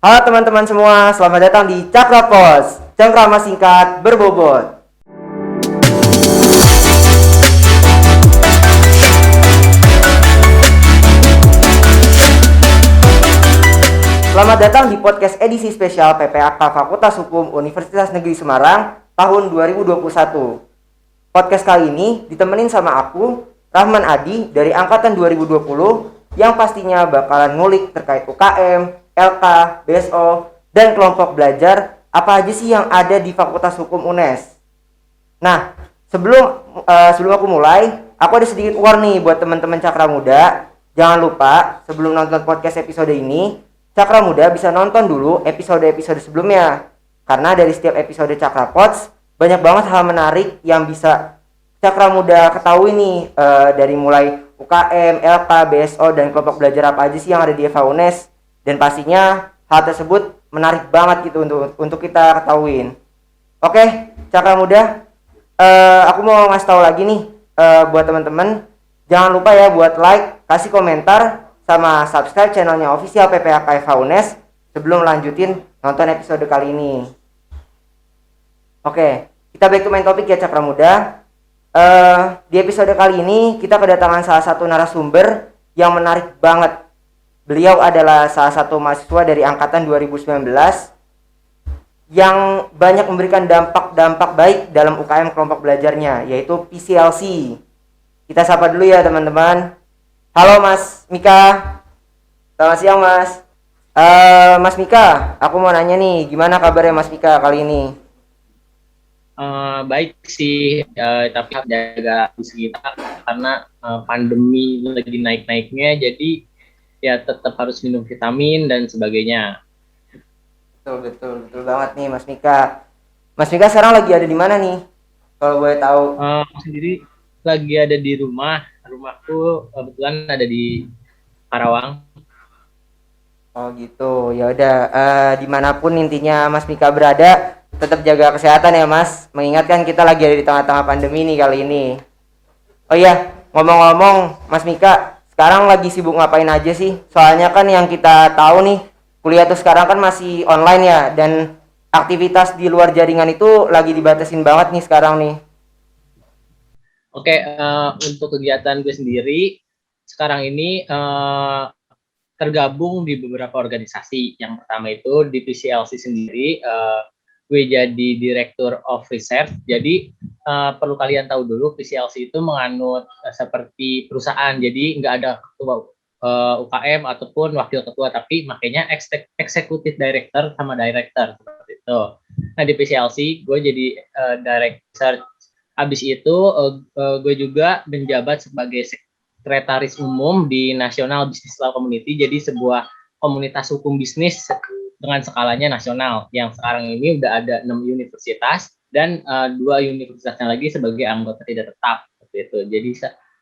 Halo teman-teman semua, selamat datang di Cakra Pos, cengkrama singkat berbobot. Selamat datang di podcast edisi spesial PPAK Fakultas Hukum Universitas Negeri Semarang tahun 2021. Podcast kali ini ditemenin sama aku, Rahman Adi dari angkatan 2020 yang pastinya bakalan ngulik terkait UKM, LK, BSO, dan kelompok belajar apa aja sih yang ada di Fakultas Hukum UNES. Nah, sebelum aku mulai, aku ada sedikit warning buat teman-teman Cakra Muda. Jangan lupa sebelum nonton podcast episode ini, Cakra Muda bisa nonton dulu episode-episode sebelumnya. Karena dari setiap episode Cakra Pods banyak banget hal menarik yang bisa Cakra Muda ketahui nih, dari mulai UKM, LK, BSO, dan kelompok belajar apa aja sih yang ada di FH UNES. Dan pastinya hal tersebut menarik banget gitu untuk kita ketahuin. Oke, Cakra Muda, aku mau ngasih tahu lagi nih, buat teman-teman, jangan lupa ya buat like, kasih komentar, sama subscribe channelnya official PPAK FH UNES sebelum lanjutin nonton episode kali ini. Oke, kita back to main topik ya Cakra Muda. Di episode kali ini kita kedatangan salah satu narasumber yang menarik banget. Beliau adalah salah satu mahasiswa dari angkatan 2019 yang banyak memberikan dampak baik dalam UKM kelompok belajarnya, yaitu PCLC. Kita sapa dulu ya teman-teman. Halo Mas Mika. Selamat siang Mas. Mas Mika, aku mau nanya nih, gimana kabarnya Mas Mika kali ini? Baik sih, tapi harus jaga fisik kita karena pandemi lagi naik-naiknya, jadi ya tetap harus minum vitamin dan sebagainya. Betul banget nih Mas Mika. Mas Mika sekarang lagi ada di mana nih? Kalau boleh tahu. Aku sendiri lagi ada di rumahku kebetulan ada di Karawang. Oh gitu. Ya udah, dimanapun intinya Mas Mika berada, tetap jaga kesehatan ya Mas. Mengingatkan kita lagi ada di tengah-tengah pandemi nih kali ini. Oh iya, ngomong-ngomong Mas Mika, sekarang lagi sibuk ngapain aja sih? Soalnya kan yang kita tahu nih, kuliah tuh sekarang kan masih online ya, dan aktivitas di luar jaringan itu lagi dibatasin banget nih sekarang nih. Oke, untuk kegiatan gue sendiri sekarang ini tergabung di beberapa organisasi. Yang pertama itu di PCLC sendiri, gue jadi Director of Research. Jadi perlu kalian tahu dulu, PCLC itu menganut seperti perusahaan. Jadi nggak ada ketua UKM ataupun wakil ketua, tapi makanya eksekutif director sama director seperti itu. Nah di PCLC gue jadi director. Habis itu gue juga menjabat sebagai sekretaris umum di National Business Law Community, jadi sebuah komunitas hukum bisnis dengan skalanya nasional, yang sekarang ini udah ada 6 universitas dan 2 universitasnya lagi sebagai anggota tidak tetap seperti itu. Jadi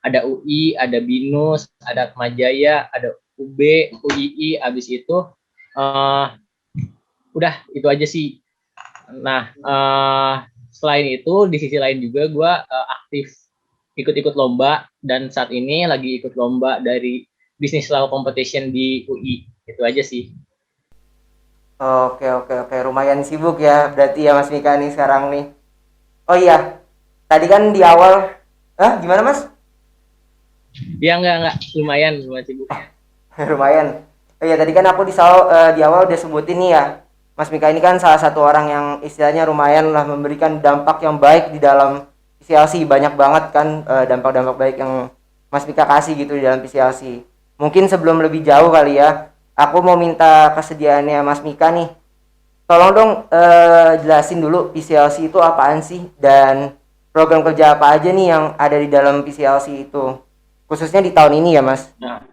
ada UI, ada BINUS, ada Atmajaya, ada UB, UII. Habis itu udah itu aja sih. Nah, selain itu di sisi lain juga gue aktif ikut-ikut lomba, dan saat ini lagi ikut lomba dari Business Law Competition di UI. Itu aja sih. Oke, lumayan sibuk ya berarti ya Mas Mika nih sekarang nih. Oh iya, tadi kan di awal, gimana Mas? Ya enggak lumayan sibuk. Lumayan. Oh iya, tadi kan aku di awal udah sebutin nih ya, Mas Mika ini kan salah satu orang yang istilahnya lumayan lah memberikan dampak yang baik di dalam PCLC. Banyak banget kan dampak-dampak baik yang Mas Mika kasih gitu di dalam PCLC. Mungkin sebelum lebih jauh kali ya, aku mau minta kesediaannya Mas Mika nih. Tolong dong jelasin dulu PCLC itu apaan sih, dan program kerja apa aja nih yang ada di dalam PCLC itu. Khususnya di tahun ini ya Mas. Nah,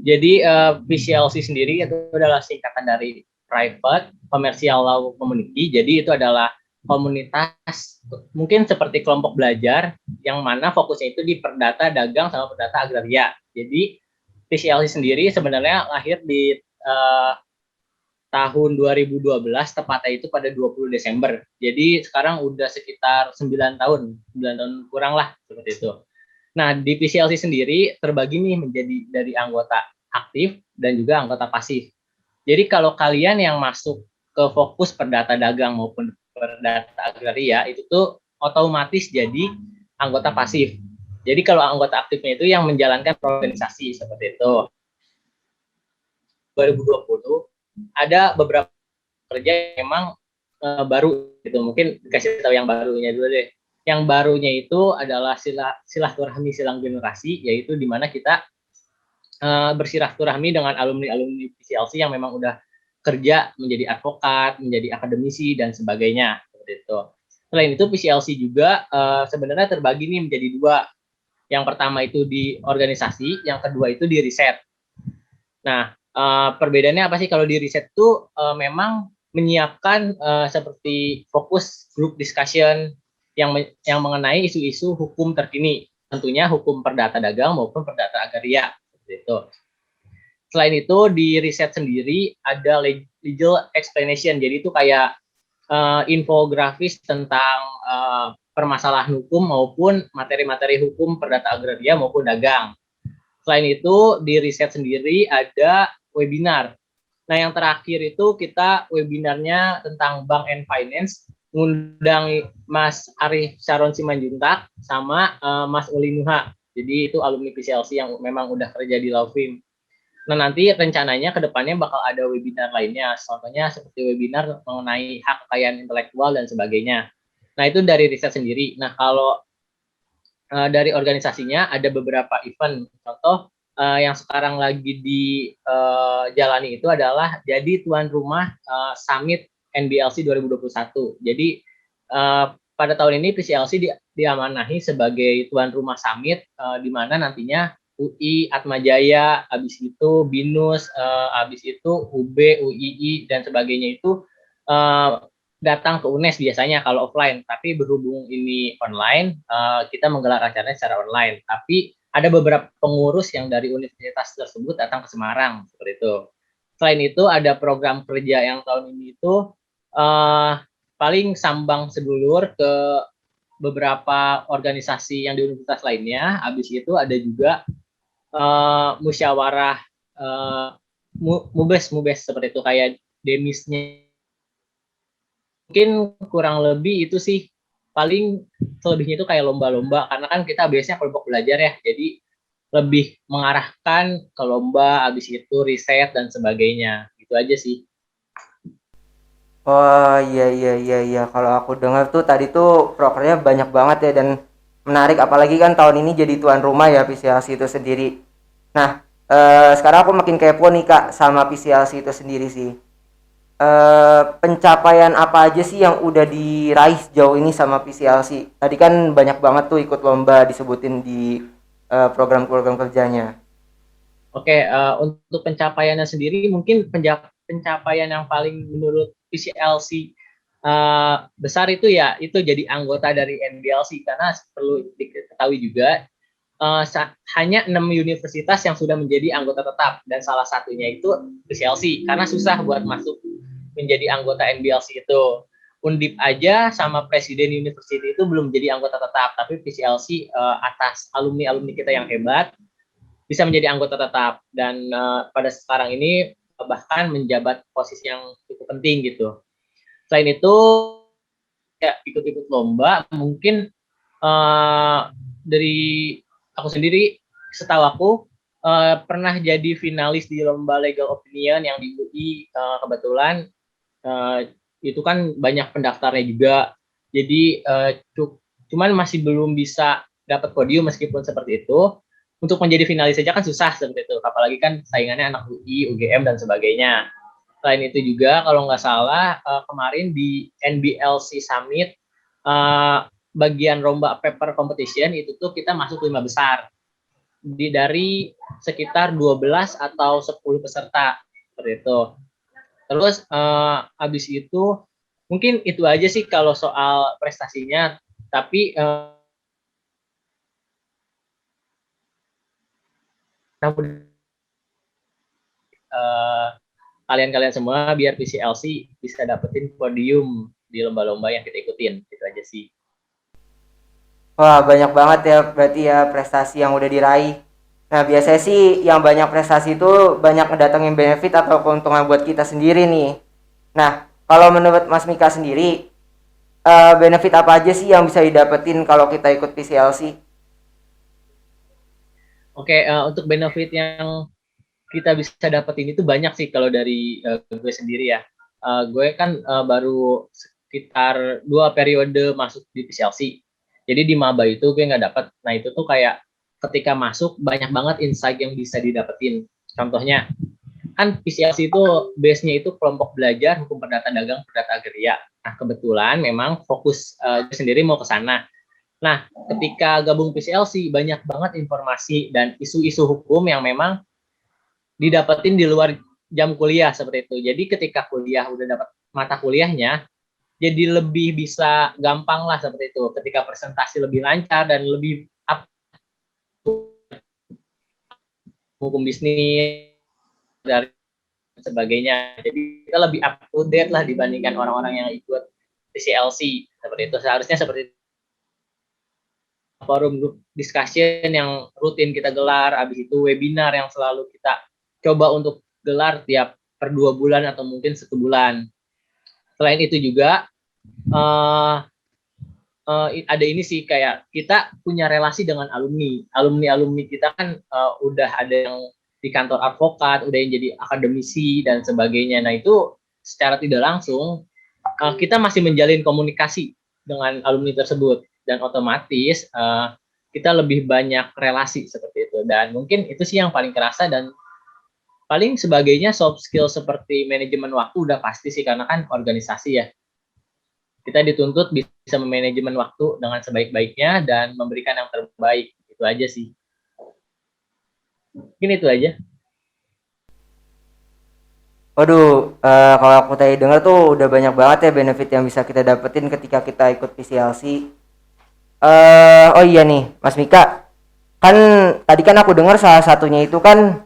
jadi PCLC sendiri itu adalah singkatan dari Private Commercial Law Community. Jadi itu adalah komunitas mungkin seperti kelompok belajar yang mana fokusnya itu di perdata dagang sama perdata agraria. Jadi PCLC sendiri sebenarnya lahir di tahun 2012, tepatnya itu pada 20 Desember. Jadi sekarang udah sekitar 9 tahun, 9 tahun kurang lah seperti itu. Nah, di PCLC sendiri terbagi nih menjadi dari anggota aktif dan juga anggota pasif. Jadi kalau kalian yang masuk ke fokus perdata dagang maupun perdata agraria itu tuh otomatis jadi anggota pasif. Jadi kalau anggota aktifnya itu yang menjalankan organisasi seperti itu. 2020 ada beberapa kerja yang memang baru gitu. Mungkin dikasih tahu yang barunya dulu deh. Yang barunya itu adalah silaturahmi silang generasi, yaitu di mana kita bersilaturahmi dengan alumni-alumni PCLC yang memang udah kerja menjadi advokat, menjadi akademisi dan sebagainya seperti itu. Selain itu PCLC juga sebenarnya terbagi nih menjadi dua. Yang pertama itu di organisasi, yang kedua itu di riset. Nah, perbedaannya apa sih kalau di riset itu memang menyiapkan seperti fokus group discussion yang mengenai isu-isu hukum terkini, tentunya hukum perdata dagang maupun perdata agraria seperti itu. Selain itu di riset sendiri ada legal explanation, jadi itu kayak infografis tentang permasalahan hukum maupun materi-materi hukum perdata agraria maupun dagang. Selain itu di riset sendiri ada webinar. Nah yang terakhir itu kita webinarnya tentang Bank and Finance, ngundang Mas Arif Sharon Simanjuntak sama Mas Uli Nuha. Jadi itu alumni PCLC yang memang udah kerja di Lawfirm. Nah nanti rencananya ke depannya bakal ada webinar lainnya, contohnya seperti webinar mengenai hak kekayaan intelektual dan sebagainya. Nah itu dari riset sendiri. Nah kalau dari organisasinya ada beberapa event, contoh yang sekarang lagi dijalani itu adalah jadi tuan rumah Summit NBLC 2021. Jadi pada tahun ini PCLC diamanahi sebagai tuan rumah Summit, di mana nantinya UI, Atmajaya, habis itu BINUS, habis itu UB, UII, dan sebagainya itu datang ke UNES biasanya kalau offline, tapi berhubung ini online, kita menggelar acaranya secara online. Tapi ada beberapa pengurus yang dari universitas tersebut datang ke Semarang, seperti itu. Selain itu ada program kerja yang tahun ini itu paling sambang sedulur ke beberapa organisasi yang di universitas lainnya. Habis itu ada juga musyawarah mubes seperti itu, kayak demisnya. Mungkin kurang lebih itu sih, paling selebihnya itu kayak lomba-lomba, karena kan kita biasanya kelompok belajar ya, jadi lebih mengarahkan ke lomba, habis itu riset dan sebagainya, gitu aja sih. Oh iya iya iya iya, kalau aku dengar tuh tadi tuh prokernya banyak banget ya dan menarik, apalagi kan tahun ini jadi tuan rumah ya PCLC itu sendiri. Nah, sekarang aku makin kepo nih Kak sama PCLC itu sendiri sih. Pencapaian apa aja sih yang udah diraih sejauh ini sama PCLC? Tadi kan banyak banget tuh ikut lomba disebutin di program-program kerjanya. Oke, untuk pencapaiannya sendiri mungkin pencapaian yang paling menurut PCLC besar itu ya itu jadi anggota dari NBLC, karena perlu diketahui juga hanya 6 universitas yang sudah menjadi anggota tetap, dan salah satunya itu PCLC, karena susah buat masuk menjadi anggota NBLC itu. Undip aja sama presiden university itu belum menjadi anggota tetap, tapi PCLC atas alumni-alumni kita yang hebat bisa menjadi anggota tetap, dan pada sekarang ini bahkan menjabat posisi yang cukup penting gitu. Selain itu ya ikut-ikut lomba, mungkin dari aku sendiri, setahu aku pernah jadi finalis di lomba legal opinion yang di UI, kebetulan itu kan banyak pendaftarnya juga, jadi cuman masih belum bisa dapat podium. Meskipun seperti itu, untuk menjadi finalis saja kan susah seperti itu, apalagi kan saingannya anak UI, UGM dan sebagainya. Selain itu juga kalau nggak salah kemarin di NBLC Summit bagian lomba paper competition itu tuh kita masuk 5 besar dari sekitar 12 atau 10 peserta seperti itu. Terus habis itu mungkin itu aja sih kalau soal prestasinya, tapi kalian-kalian semua biar PCLC bisa dapetin podium di lomba-lomba yang kita ikutin, itu aja sih. Wah, banyak banget ya berarti ya prestasi yang udah diraih. Nah, biasanya sih yang banyak prestasi itu banyak ngedatengin benefit atau keuntungan buat kita sendiri nih. Nah, kalau menurut Mas Mika sendiri, benefit apa aja sih yang bisa didapetin kalau kita ikut PCLC? Oke, untuk benefit yang kita bisa dapetin itu banyak sih kalau dari gue sendiri ya. Gue kan baru sekitar 2 periode masuk di PCLC. Jadi di maba itu gue nggak dapet. Nah itu tuh kayak ketika masuk banyak banget insight yang bisa didapetin. Contohnya kan PCLC itu base-nya itu kelompok belajar hukum perdata dagang perdata agraria. Nah kebetulan memang fokus gue sendiri mau ke sana. Nah ketika gabung PCLC banyak banget informasi dan isu-isu hukum yang memang didapetin di luar jam kuliah seperti itu. Jadi ketika kuliah udah dapat mata kuliahnya, jadi lebih bisa gampang lah seperti itu. Ketika presentasi lebih lancar dan lebih up hukum bisnis dari sebagainya. Jadi kita lebih up to date lah dibandingkan orang-orang yang ikut PCLC seperti itu. Seharusnya seperti itu. Forum group discussion yang rutin kita gelar, habis itu webinar yang selalu kita coba untuk gelar tiap per 2 bulan atau mungkin 1 bulan. Selain itu juga ada ini sih kayak kita punya relasi dengan alumni kita kan udah ada yang di kantor advokat, udah yang jadi akademisi dan sebagainya. Nah itu secara tidak langsung kita masih menjalin komunikasi dengan alumni tersebut dan otomatis kita lebih banyak relasi seperti itu. Dan mungkin itu sih yang paling kerasa dan paling sebagainya soft skill seperti manajemen waktu udah pasti sih karena kan organisasi ya. Kita dituntut bisa memanajemen waktu dengan sebaik-baiknya dan memberikan yang terbaik. Itu aja sih. Mungkin itu aja. Waduh, kalau aku tadi dengar tuh udah banyak banget ya benefit yang bisa kita dapetin ketika kita ikut PCLC. Oh iya nih, Mas Mika, kan tadi kan aku dengar salah satunya itu kan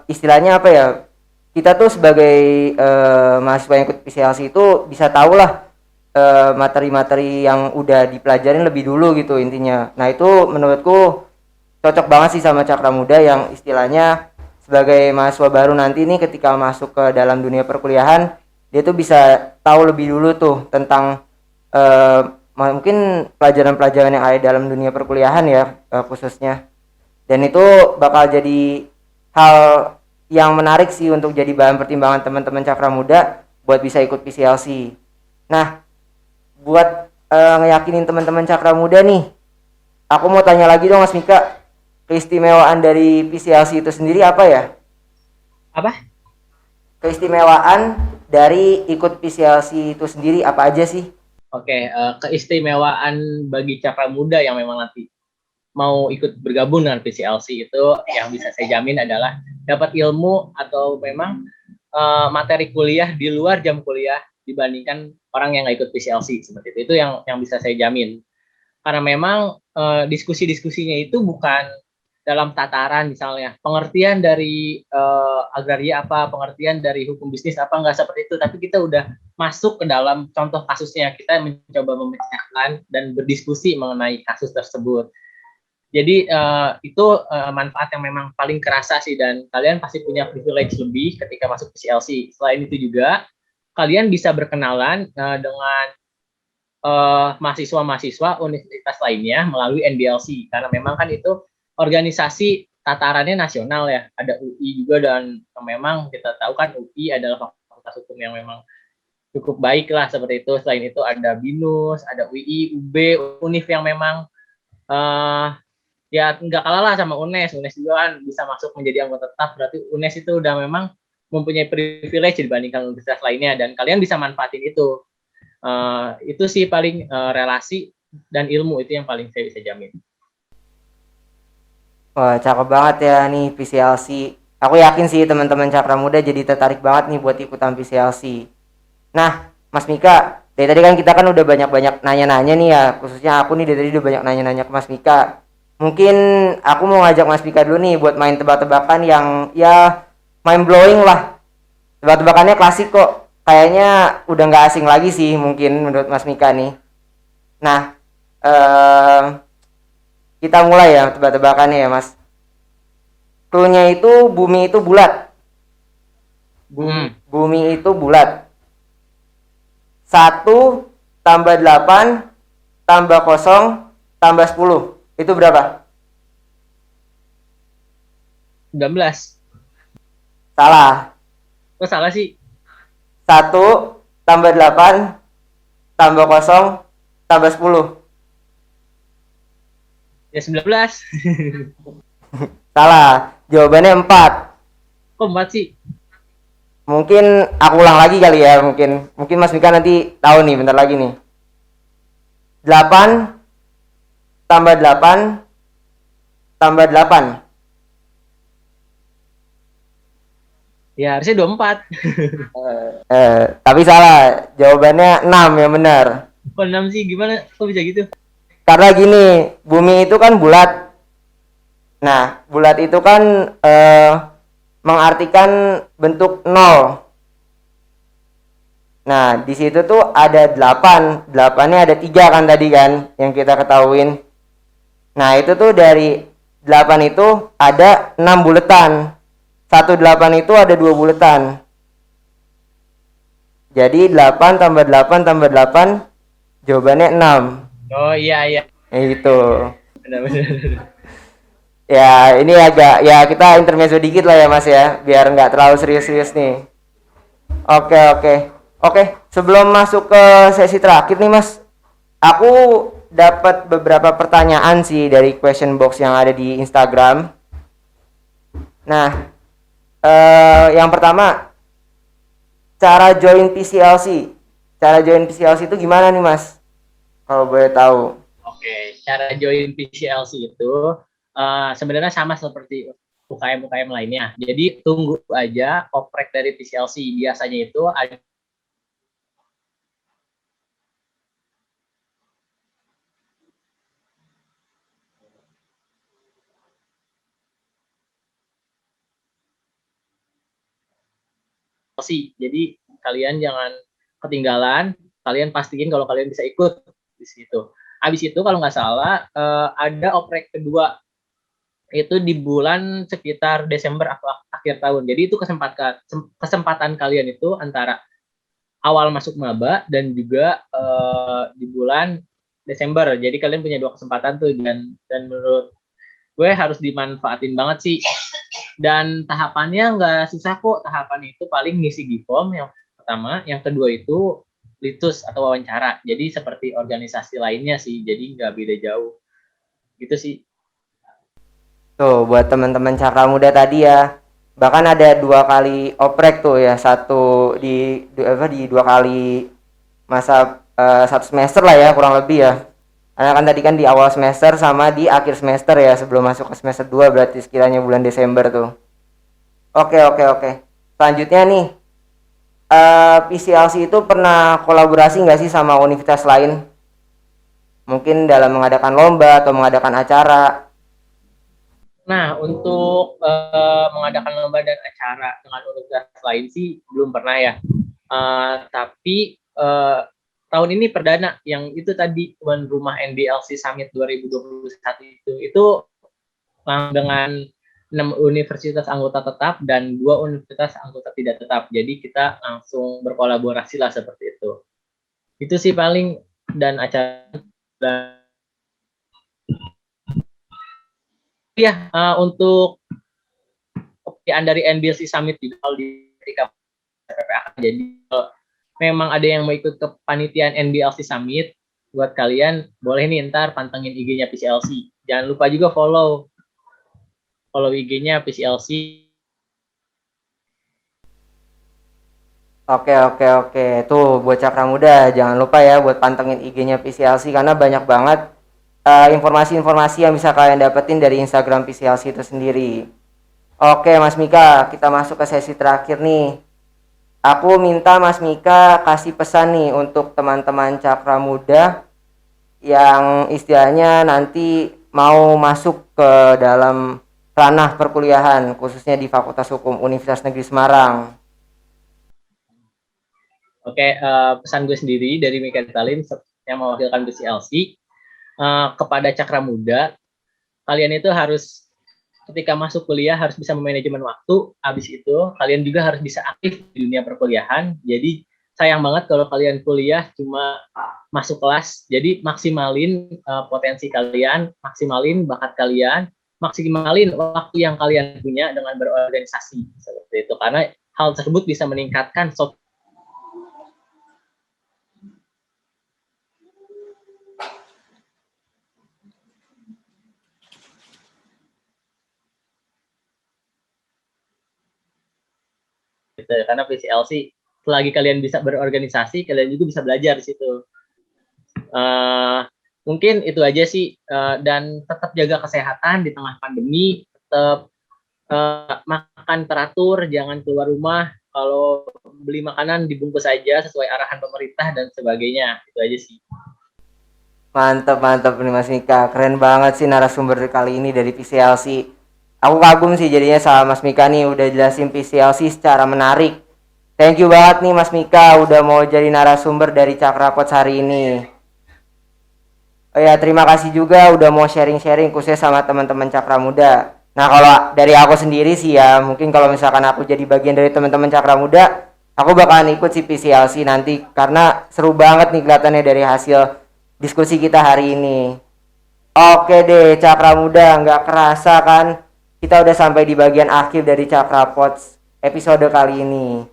istilahnya apa ya? Kita tuh sebagai mahasiswa yang ikut PCLC itu bisa tahu lah materi-materi yang udah dipelajarin lebih dulu gitu intinya. Nah itu menurutku cocok banget sih sama Cakra Muda yang istilahnya sebagai mahasiswa baru nanti nih ketika masuk ke dalam dunia perkuliahan dia tuh bisa tahu lebih dulu tuh tentang mungkin pelajaran-pelajaran yang ada dalam dunia perkuliahan ya khususnya, dan itu bakal jadi hal yang menarik sih untuk jadi bahan pertimbangan teman-teman Cakra Muda buat bisa ikut PCLC. Nah, buat ngeyakinin teman-teman Cakra Muda nih, aku mau tanya lagi dong Mas Mika, keistimewaan dari PCLC itu sendiri apa ya? Apa? Keistimewaan dari ikut PCLC itu sendiri apa aja sih? Oke, keistimewaan bagi Cakra Muda yang memang nanti mau ikut bergabung dengan PCLC itu yang bisa saya jamin adalah dapat ilmu atau memang materi kuliah di luar jam kuliah dibandingkan orang yang nggak ikut PCLC seperti itu. Itu yang bisa saya jamin. Karena memang diskusi-diskusinya itu bukan dalam tataran misalnya pengertian dari agraria apa, pengertian dari hukum bisnis apa, nggak seperti itu, tapi kita udah masuk ke dalam contoh kasusnya, kita mencoba memecahkan dan berdiskusi mengenai kasus tersebut. Jadi itu manfaat yang memang paling kerasa sih, dan kalian pasti punya privilege lebih ketika masuk PCLC. Selain itu juga kalian bisa berkenalan dengan mahasiswa-mahasiswa universitas lainnya melalui NBLC, karena memang kan itu organisasi tatarannya nasional ya, ada UI juga, dan memang kita tahu kan UI adalah fakultas hukum yang memang cukup baik lah seperti itu. Selain itu ada BINUS, ada UI, UB, UNIF yang memang ya nggak kalah lah sama UNES. UNES juga kan bisa masuk menjadi anggota tetap, berarti UNES itu udah memang mempunyai privilege dibandingkan universitas lainnya, dan kalian bisa manfaatin itu. Itu sih paling relasi dan ilmu itu yang paling saya bisa jamin. Wah, cakep banget ya nih PCLC. Aku yakin sih teman-teman Cakra Muda jadi tertarik banget nih buat ikutan PCLC. Nah, Mas Mika, dari tadi kan kita kan udah banyak-banyak nanya-nanya nih ya, khususnya aku nih dari tadi udah banyak nanya-nanya ke Mas Mika. Mungkin aku mau ngajak Mas Mika dulu nih buat main tebak-tebakan yang ya mind blowing lah. Tebak-tebakannya klasik kok. Kayaknya udah nggak asing lagi sih mungkin menurut Mas Mika nih. Nah, Kita mulai ya tebak-tebakannya ya Mas. Clue-nya itu bumi itu bulat. Bumi itu bulat. 1 tambah 8 tambah kosong tambah 10. Itu berapa? 19. Salah. Kok salah sih? 1 tambah 8 tambah kosong tambah 10. Ya 19. Salah. Jawabannya 4. Kok 4 sih? Mungkin aku ulang lagi kali ya, mungkin Mas Mika nanti tahu nih bentar lagi nih. 8 tambah 8 tambah 8. Ya harusnya 24. Tapi salah. Jawabannya 6 yang benar. Kok 6 sih? Gimana? Kok bisa gitu? Karena gini, bumi itu kan bulat. Nah, bulat itu kan mengartikan bentuk 0. Nah, di situ tuh ada 8. 8-nya ada 3 kan tadi kan yang kita ketahuin. Nah, itu tuh dari 8 itu ada 6 buletan. 1 8 itu ada 2 buletan. Jadi 8 tambah 8 tambah 8 jawabannya 6. Oh iya. Itu. Benar. Ya, ini agak ya kita intermezzo dikit lah ya Mas ya, biar nggak terlalu serius-serius nih. Oke. Sebelum masuk ke sesi terakhir nih Mas, aku dapat beberapa pertanyaan sih dari question box yang ada di Instagram. Nah, yang pertama, cara join PCLC. Cara join PCLC itu gimana nih Mas? Kalau boleh tahu. Oke, cara join PCLC itu sebenarnya sama seperti UKM-UKM lainnya. Jadi tunggu aja oprek dari PCLC. Biasanya itu ada PCLC. Jadi kalian jangan ketinggalan. Kalian pastiin kalau kalian bisa ikut di situ. Habis itu kalau nggak salah ada oprek kedua itu di bulan sekitar Desember atau akhir tahun. Jadi itu kesempatan kalian itu antara awal masuk maba dan juga di bulan Desember. Jadi kalian punya 2 kesempatan tuh dan menurut gue harus dimanfaatin banget sih. Dan tahapannya nggak susah kok. Tahapan itu paling ngisi Gform yang pertama, yang kedua itu litus atau wawancara. Jadi seperti organisasi lainnya sih. Jadi nggak beda jauh. Gitu sih. Tuh buat teman-teman Cakra Muda tadi ya, bahkan ada 2 kali oprek tuh ya, satu di 2 kali masa 1 semester lah ya kurang lebih ya. Karena kan tadi kan di awal semester sama di akhir semester ya, sebelum masuk ke semester 2 berarti sekiranya bulan Desember tuh. Oke. Selanjutnya nih, PCLC itu pernah kolaborasi nggak sih sama universitas lain? Mungkin dalam mengadakan lomba atau mengadakan acara. Nah, untuk mengadakan lomba dan acara dengan universitas lain sih belum pernah ya. Tapi tahun ini perdana yang itu tadi tuan rumah NBLC Summit 2021 itu dengan 6 universitas anggota tetap dan 2 universitas anggota tidak tetap. Jadi kita langsung berkolaborasi lah seperti itu. Itu sih paling dan acara ya untuk kepian dari NBLC Summit juga di PPA. Jadi memang ada yang mau ikut ke panitian NBLC Summit, buat kalian boleh nih ntar pantengin IG-nya PCLC. Jangan lupa juga follow IG-nya PCLC. Oke. Tuh buat Cakra Muda jangan lupa ya buat pantengin IG-nya PCLC karena banyak banget informasi-informasi yang bisa kalian dapetin dari Instagram PCLC itu sendiri. Oke Mas Mika, kita masuk ke sesi terakhir nih. Aku minta Mas Mika kasih pesan nih untuk teman-teman Cakra Muda yang istilahnya nanti mau masuk ke dalam ranah perkuliahan khususnya di Fakultas Hukum Universitas Negeri Semarang. Oke, pesan gue sendiri dari Mika Talim yang mewakilkan PCLC kepada Cakra Muda, kalian itu harus ketika masuk kuliah harus bisa memanajemen waktu. Habis itu kalian juga harus bisa aktif di dunia perkuliahan. Jadi sayang banget kalau kalian kuliah cuma masuk kelas. Jadi maksimalin potensi kalian, maksimalin bakat kalian, maksimalin waktu yang kalian punya dengan berorganisasi seperti itu. Karena hal tersebut bisa meningkatkan soft gitu. Karena PCLC selagi kalian bisa berorganisasi, kalian juga bisa belajar di situ. Mungkin itu aja sih, dan tetap jaga kesehatan di tengah pandemi, tetap makan teratur, jangan keluar rumah, kalau beli makanan dibungkus aja sesuai arahan pemerintah dan sebagainya. Itu aja sih. Mantap nih Mas Mika, keren banget sih narasumber kali ini dari PCLC. Aku kagum sih jadinya sama Mas Mika nih udah jelasin PCLC secara menarik. Thank you banget nih Mas Mika udah mau jadi narasumber dari Cakrapods hari ini. Oh ya, terima kasih juga udah mau sharing-sharing khususnya sama teman-teman Cakra Muda. Nah, kalau dari aku sendiri sih ya, mungkin kalau misalkan aku jadi bagian dari teman-teman Cakra Muda, aku bakalan ikut si PCLC nanti karena seru banget nih kelihatannya dari hasil diskusi kita hari ini. Oke deh, Cakra Muda, nggak kerasa kan kita udah sampai di bagian akhir dari Cakra Pods episode kali ini.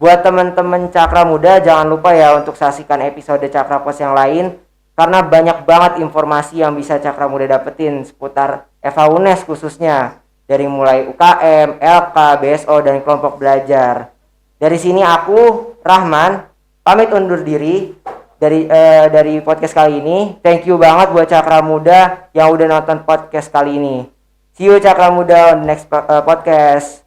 Buat teman-teman Cakra Muda, jangan lupa ya untuk saksikan episode Cakra Pods yang lain karena banyak banget informasi yang bisa Cakra Muda dapetin seputar Eva UNES khususnya dari mulai UKM, LK, BSO dan kelompok belajar. Dari sini aku Rahman pamit undur diri dari podcast kali ini. Thank you banget buat Cakra Muda yang udah nonton podcast kali ini. See you Cakra Muda on the next podcast.